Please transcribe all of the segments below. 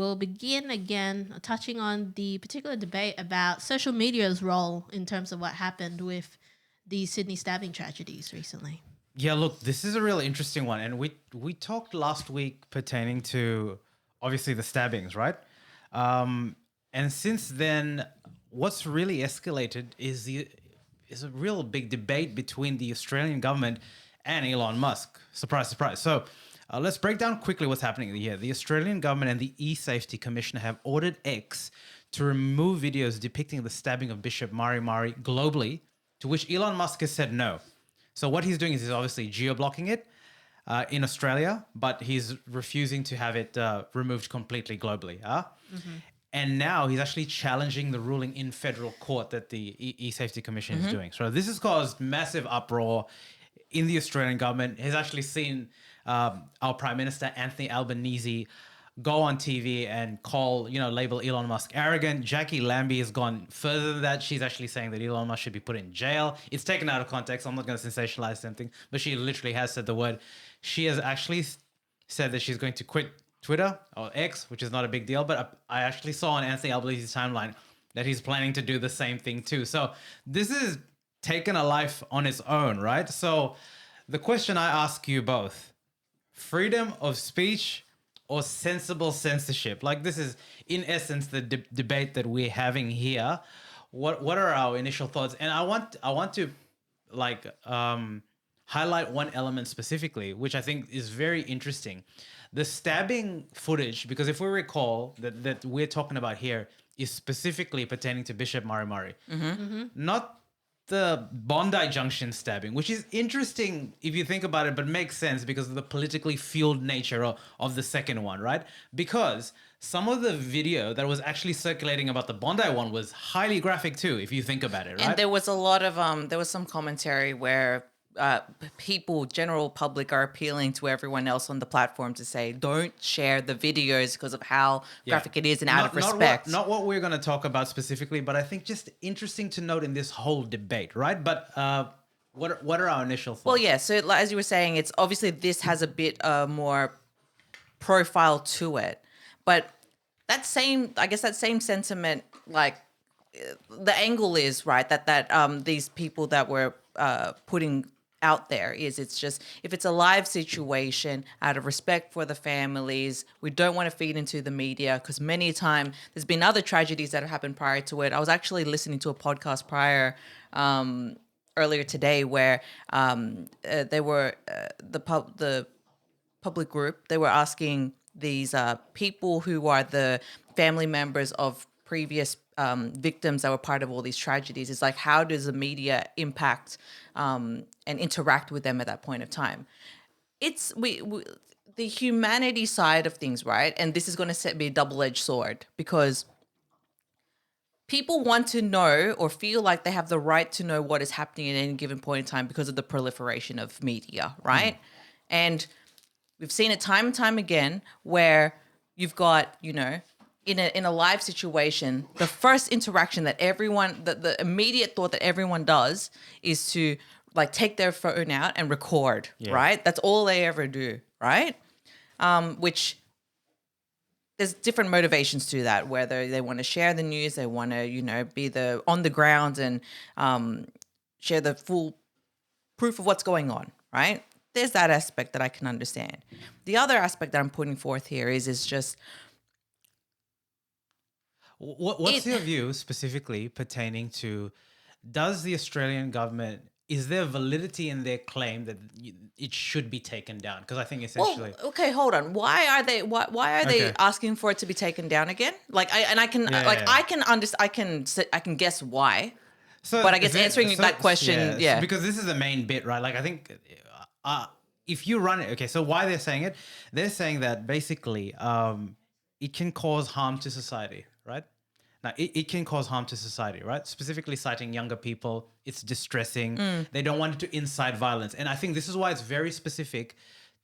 We'll begin again touching on the particular debate about social media's role in terms of what happened with the Sydney stabbing tragedies recently. Yeah, look, this is a really interesting one. And we talked last week pertaining to obviously the stabbings, right? And since then, what's really escalated is a real big debate between the Australian government and Elon Musk. Surprise, surprise. So let's break down quickly what's happening here. The Australian government and the E-Safety Commission have ordered X to remove videos depicting the stabbing of Bishop Mari Mari globally, to which Elon Musk has said no. So what he's doing is he's obviously geo-blocking it in Australia, but he's refusing to have it removed completely globally. And now he's actually challenging the ruling in federal court that the E-Safety Commission is doing. So this has caused massive uproar in the Australian government. He's actually seen our Prime Minister, Anthony Albanese, go on TV and label Elon Musk arrogant. Jackie Lambie has gone further than that. She's actually saying that Elon Musk should be put in jail. It's taken out of context. I'm not going to sensationalize something, but she literally has said the word. She has actually said that she's going to quit Twitter or X, which is not a big deal. But I actually saw on Anthony Albanese's timeline that he's planning to do the same thing too. So this is taken a life on its own, right? So the question I ask you both, freedom of speech or sensible censorship? Like, this is in essence the debate that we're having here. What are our initial thoughts? And I want to highlight one element specifically, which I think is very interesting. The stabbing footage, because if we recall that we're talking about here is specifically pertaining to Bishop Mari Mari, not the Bondi Junction stabbing, which is interesting if you think about it, but makes sense because of the politically fueled nature of the second one, right? Because some of the video that was actually circulating about the Bondi one was highly graphic too, if you think about it, right? And there was a lot of there was some commentary where people, general public, are appealing to everyone else on the platform to say, don't share the videos because of how graphic it is and out of respect. Not what we're going to talk about specifically, but I think just interesting to note in this whole debate, right? But what are our initial thoughts? Well, yeah. So as you were saying, it's obviously this has a bit more profile to it, but that same sentiment, like the angle is right that these people that were putting out there is, it's just, if it's a live situation, out of respect for the families, we don't want to feed into the media, because many a time there's been other tragedies that have happened prior to it. I was actually listening to a podcast earlier today where they were the public group, they were asking these people who are the family members of previous victims that were part of all these tragedies. It's like, how does the media impact and interact with them at that point of time? It's the humanity side of things, right? And this is going to be a double-edged sword, because people want to know or feel like they have the right to know what is happening at any given point in time because of the proliferation of media, right? And we've seen it time and time again where you've got, in a live situation, the first interaction that everyone, the immediate thought that everyone does is to like take their phone out and record, right? That's all they ever do, right? Which there's different motivations to that, whether they want to share the news, they want to, be on the ground and share the full proof of what's going on, right? There's that aspect that I can understand. The other aspect that I'm putting forth here is just, what's your view specifically pertaining to, does the Australian government, is there validity in their claim that it should be taken down? Because I think essentially... Well, okay, hold on. Why are they asking for it to be taken down again? I can guess why. So but I guess answering that question, because this is the main bit, right? Like, I think if you run it, okay, so why they're saying it? They're saying that basically it can cause harm to society, right? Now, it can cause harm to society, right? Specifically citing younger people. It's distressing. They don't want it to incite violence. And I think this is why it's very specific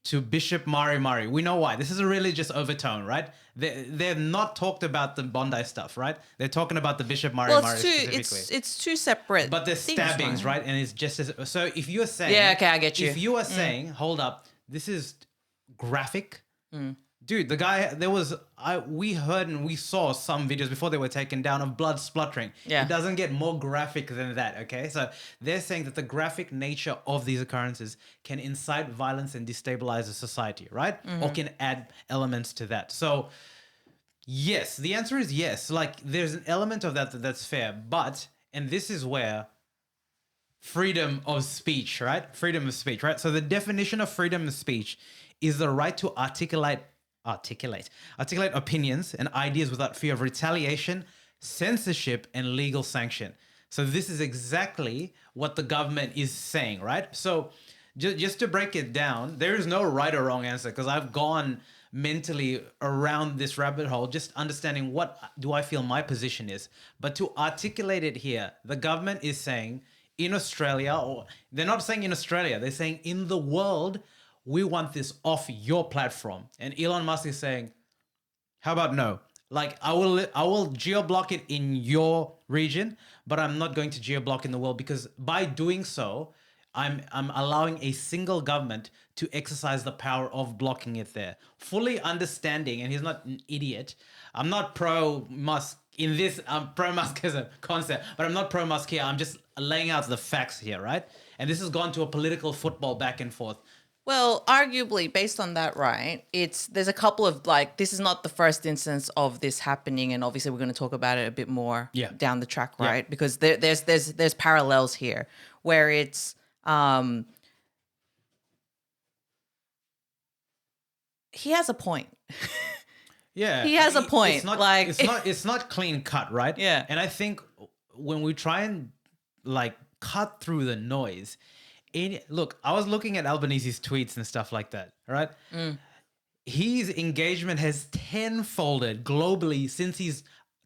to Bishop Mari Mari. We know why. This is a religious overtone, right? They've not talked about the Bondi stuff, right? They're talking about the Bishop Mari Mari specifically. It's two separate But there's stabbings, right? And it's just as... So if you're saying... Yeah, okay, I get you. If you are saying, hold up, this is graphic, Dude, the guy, we heard and we saw some videos before they were taken down of blood spluttering. Yeah. It doesn't get more graphic than that, okay? So they're saying that the graphic nature of these occurrences can incite violence and destabilize a society, right? Or can add elements to that. So, yes, the answer is yes. Like, there's an element of that that's fair. But, and this is where freedom of speech, right? Freedom of speech, right? So the definition of freedom of speech is the right to articulate opinions and ideas without fear of retaliation, censorship, and legal sanction. So this is exactly what the government is saying, right? So just to break it down, there is no right or wrong answer because I've gone mentally around this rabbit hole, just understanding what do I feel my position is. But to articulate it here, the government is saying in Australia, or they're not saying in Australia, they're saying in the world, we want this off your platform. And Elon Musk is saying, how about no? Like I will geo-block it in your region, but I'm not going to geo-block in the world because by doing so, I'm allowing a single government to exercise the power of blocking it there. Fully understanding, and he's not an idiot. I'm not pro Musk in this. I'm pro Musk as a concept, but I'm not pro Musk here. I'm just laying out the facts here, right? And this has gone to a political football back and forth. Well, arguably, based on that, right, there's a couple of, like, this is not the first instance of this happening, and obviously we're going to talk about it a bit more down the track, right? Yeah. Because there's parallels here where it's he has a point. Yeah, he has a point. It's not clean cut, right? Yeah, and I think when we try and like cut through the noise. Look, I was looking at Albanese's tweets and stuff like that, right? His engagement has tenfolded globally since he's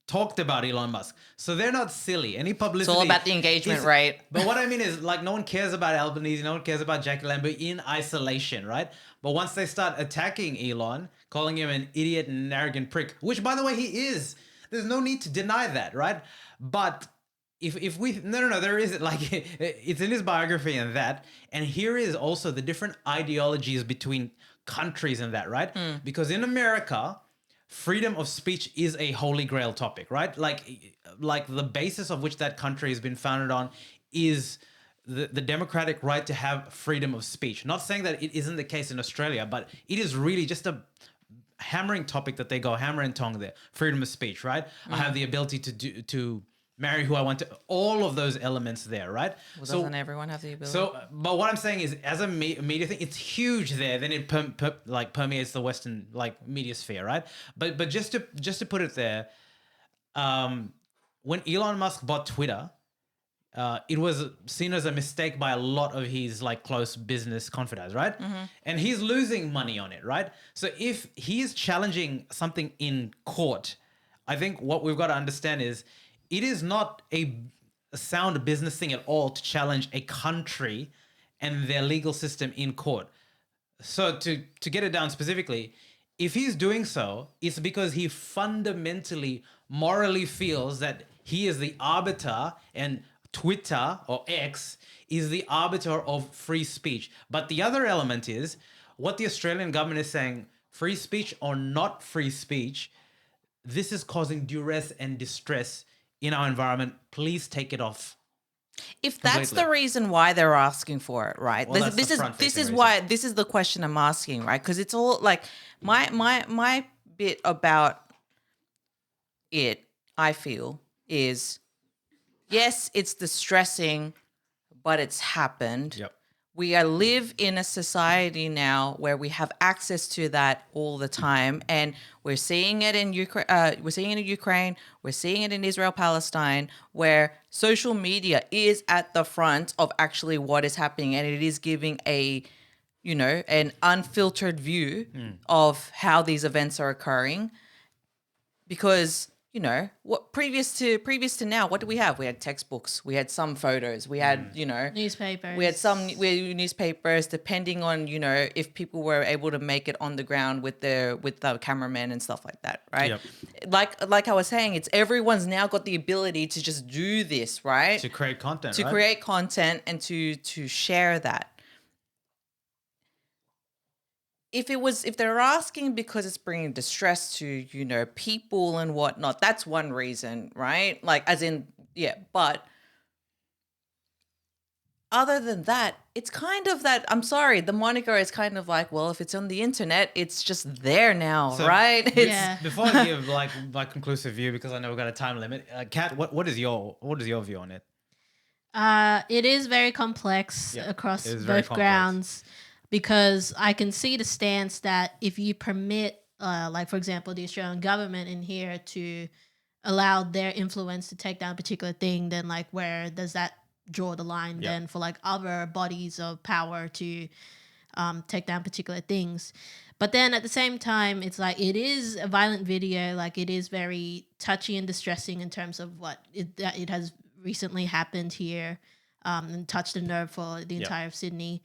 talked about Elon Musk. So they're not silly. Any publicity... It's all about the engagement, right? But what I mean is, like, no one cares about Albanese, no one cares about Jackie Lambert in isolation, right? But once they start attacking Elon, calling him an idiot and an arrogant prick, which, by the way, he is. There's no need to deny that, right? But... If we there isn't, like, it's in his biography and that, and here is also the different ideologies between countries and that, right? Because in America, freedom of speech is a holy grail topic, right? Like the basis of which that country has been founded on is the democratic right to have freedom of speech. Not saying that it isn't the case in Australia, but it is really just a hammering topic that they go hammer and tong there. Freedom of speech, right? I have the ability to marry who I want to, all of those elements there, right? Well, doesn't everyone have the ability? But what I'm saying is, as a media thing, it's huge there. Then it permeates the Western media sphere, right? But just to put it there, when Elon Musk bought Twitter, it was seen as a mistake by a lot of his close business confidants, right? And he's losing money on it, right? So if he is challenging something in court, I think what we've got to understand is, it is not a sound business thing at all to challenge a country and their legal system in court. So to get it down specifically, if he's doing so, it's because he fundamentally, morally feels that he is the arbiter and Twitter or X is the arbiter of free speech. But the other element is what the Australian government is saying, free speech or not free speech, this is causing duress and distress in our environment. Please take it off. If that's the reason why they're asking for it, right? Well, this is why this is the question I'm asking, right? Because it's all like my bit about it, I feel, is yes, it's distressing, but it's happened. Yep. We live in a society now where we have access to that all the time, and we're seeing it in Ukraine. We're seeing it in Ukraine. We're seeing it in Israel, Palestine, where social media is at the front of actually what is happening, and it is giving an unfiltered view of how these events are occurring. Because what previous to now, what do we have? We had textbooks, we had some photos, we had newspapers, we had newspapers, depending on if people were able to make it on the ground with the cameramen and stuff like that, right? Yep. Like I was saying, it's everyone's now got the ability to just do this, right? To create content, create content and to share that. if they're asking because it's bringing distress to, people and whatnot, that's one reason, right? Like, as in, yeah, but other than that, it's kind of that, I'm sorry, the moniker is kind of like, well, if it's on the internet, it's just there now, So, right? Yeah. Before I give like my conclusive view, because I know we've got a time limit, Kat, what is your view on it? It is very complex Yeah, across it is very both complex. grounds because I can see the stance that if you permit, like for example, the Australian government in here to allow their influence to take down a particular thing, then like where does that draw the line Yeah. then for like other bodies of power to take down particular things? But then at the same time, it's like it is a violent video. Like it is very touchy and distressing in terms of what it has recently happened here, and touched the nerve for the Yep. entire of Sydney.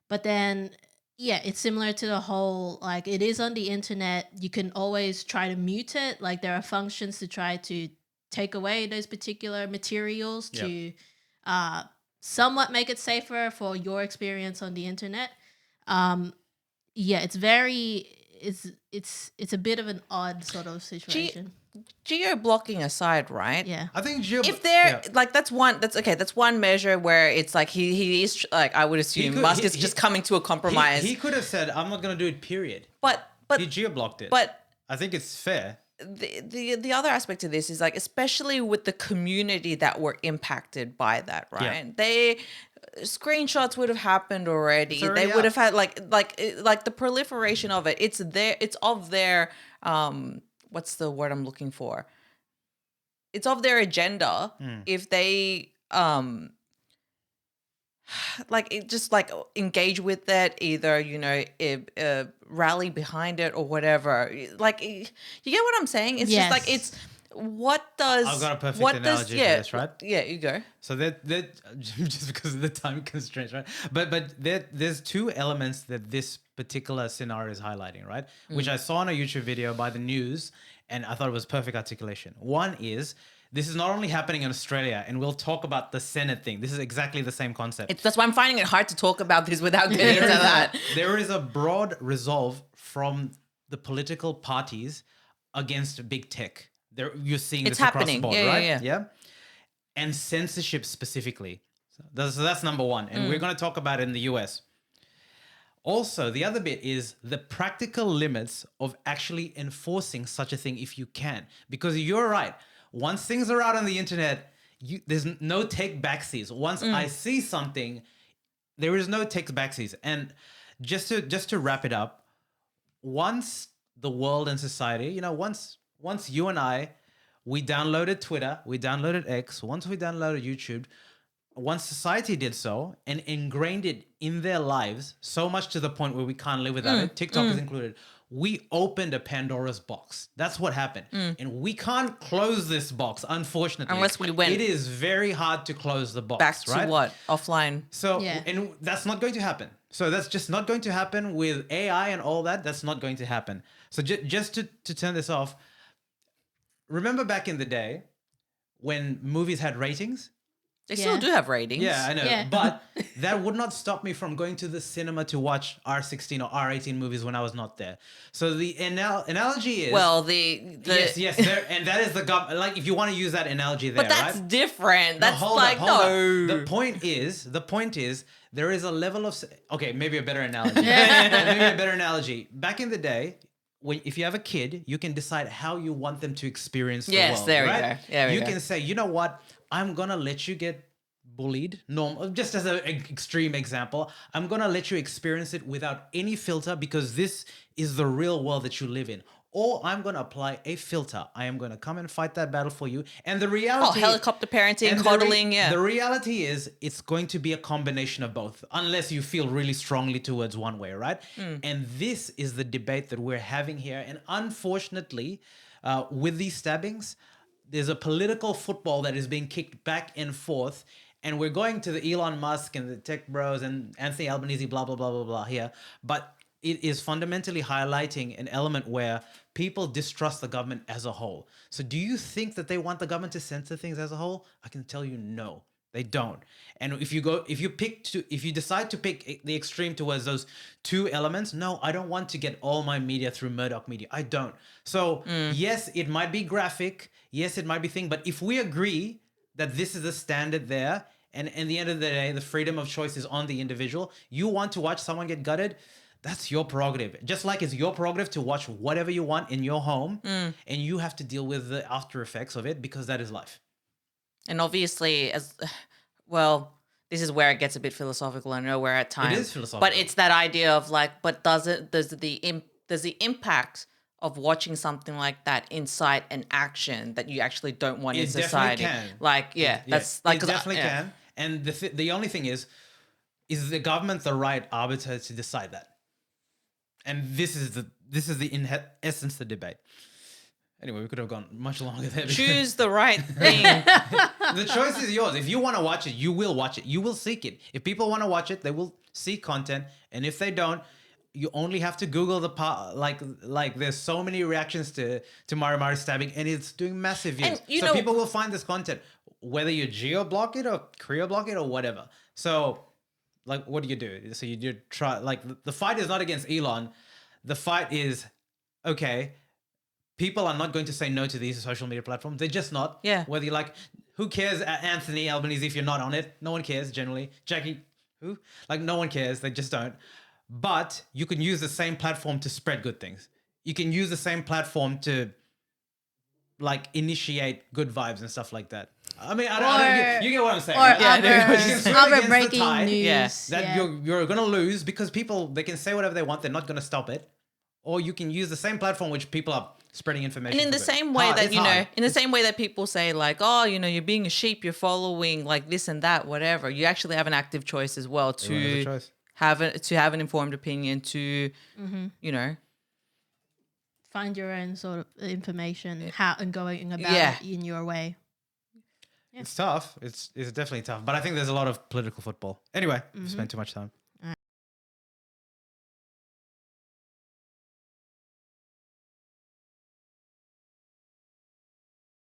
But then, yeah, it's similar to the whole like it is on the internet. You can always try to mute it. Like there are functions to try to take away those particular materials Yep. to somewhat make it safer for your experience on the internet. Yeah, it's very it's a bit of an odd sort of situation. Geo blocking aside, right? Yeah. I think If they're like, that's one measure where it's like he is like, I would assume Musk is just coming to a compromise. He could have said, "I'm not going to do it." Period. but He geo-blocked it. but I think it's fair. the other aspect of this is like, especially with the community that were impacted by that, right? Yeah. They screenshots would have happened already. It's already They would out. have had like the proliferation of it. It's of their what's the word I'm looking for? It's of their agenda if they engage with that, either rally behind it or whatever. Like, you get what I'm saying? It's just like, Yes. it's what does I've got a perfect what analogy does for yeah this, right? Yeah, you go. So that just because of the time constraints, right? But there's two elements that this particular scenario is highlighting, right? Which I saw on a YouTube video by the news, and I thought it was perfect articulation. One is, this is not only happening in Australia, and we'll talk about the Senate thing. This is exactly the same concept. That's why I'm finding it hard to talk about this without getting into that. There is a broad resolve from the political parties against big tech. You're seeing It's this across the happening. board, Yeah, right? yeah, yeah. And censorship specifically. So that's number one. And we're going to talk about it in the US. Also, the other bit is the practical limits of actually enforcing such a thing if you can. Because you're right. Once things are out on the internet, there's no take backsies. Once I see something, there is no take backsies. And just to wrap it up, once the world and society, once you and I, we downloaded Twitter, we downloaded X, once we downloaded YouTube, once society did so and ingrained it in their lives so much to the point where we can't live without it, TikTok is included, we opened a Pandora's box. That's what happened. And we can't close this box, unfortunately. Unless we went It is very hard to close the box, Back to right? what? Offline. So, Yeah. and that's not going to happen. So that's just not going to happen with AI and all that. That's not going to happen. So just to turn this off, remember back in the day when movies had ratings? They still Yeah. do have ratings. Yeah, I know. Yeah. But that would not stop me from going to the cinema to watch R16 or R18 movies when I was not there. So the analogy is... Well, the yes, there, and that is the government. Like, if you want to use that analogy there, but that's right? different. That's Hold like up, hold no. up. The point is, there is a level of... Okay, maybe a better analogy. Maybe a better analogy. Back in the day, if you have a kid, you can decide how you want them to experience the Yes, world. there we right? go. There we you go. can say, you know what? I'm gonna let you get bullied. Just as an extreme example, I'm gonna let you experience it without any filter because this is the real world that you live in. Or I'm gonna apply a filter. I am gonna come and fight that battle for you. And the reality, helicopter parenting, and coddling, yeah. The reality is, it's going to be a combination of both, unless you feel really strongly towards one way, right? And this is the debate that we're having here. And unfortunately, with these stabbings, there's a political football that is being kicked back and forth. And we're going to the Elon Musk and the tech bros and Anthony Albanese, blah, blah, blah, blah, blah here. But it is fundamentally highlighting an element where people distrust the government as a whole. So do you think that they want the government to censor things as a whole? I can tell you no. They don't. And if you decide to pick the extreme towards those two elements, no, I don't want to get all my media through Murdoch media. I don't. So yes, it might be graphic. Yes, it might be thing. But if we agree that this is the standard there, and in the end of the day, the freedom of choice is on the individual. You want to watch someone get gutted, that's your prerogative. Just like it's your prerogative to watch whatever you want in your home, and you have to deal with the after effects of it because that is life. And obviously, as well, this is where it gets a bit philosophical. I know we're at time. It is philosophical. But it's that idea of like, but does the impact of watching something like that incite an action that you actually don't want in society? Definitely can. Like, that's like it definitely can. And the only thing is the government the right arbiter to decide that? And this is the in essence the debate. Anyway, we could have gone much longer there. Choose the right thing. The choice is yours. If you want to watch it, you will watch it. You will seek it. If people want to watch it, they will seek content. And if they don't, you only have to Google the part. Like there's so many reactions to Mari stabbing, and it's doing massive views. And so people will find this content, whether you geo-block it or Creo-block it or whatever. So, like, what do? So you try. Like the fight is not against Elon. The fight is, okay, people are not going to say no to these social media platforms. They're just not. Yeah. Whether you like, who cares, Anthony Albanese, if you're not on it? No one cares, generally. Jackie, who? Like, no one cares. They just don't. But you can use the same platform to spread good things. You can use the same platform to, like, initiate good vibes and stuff like that. I mean, I don't you get what I'm saying. Or right? other breaking news. Yeah. You're going to lose because people, they can say whatever they want. They're not going to stop it. Or you can use the same platform which people are spreading information. And in the same way same way that people say like, oh, you're being a sheep, you're following like this and that, whatever. You actually have an active choice as well to have an informed opinion, to find your own sort of information, how and going about it in your way. It's tough. It's definitely tough. But I think there's a lot of political football. Anyway, we spent too much time.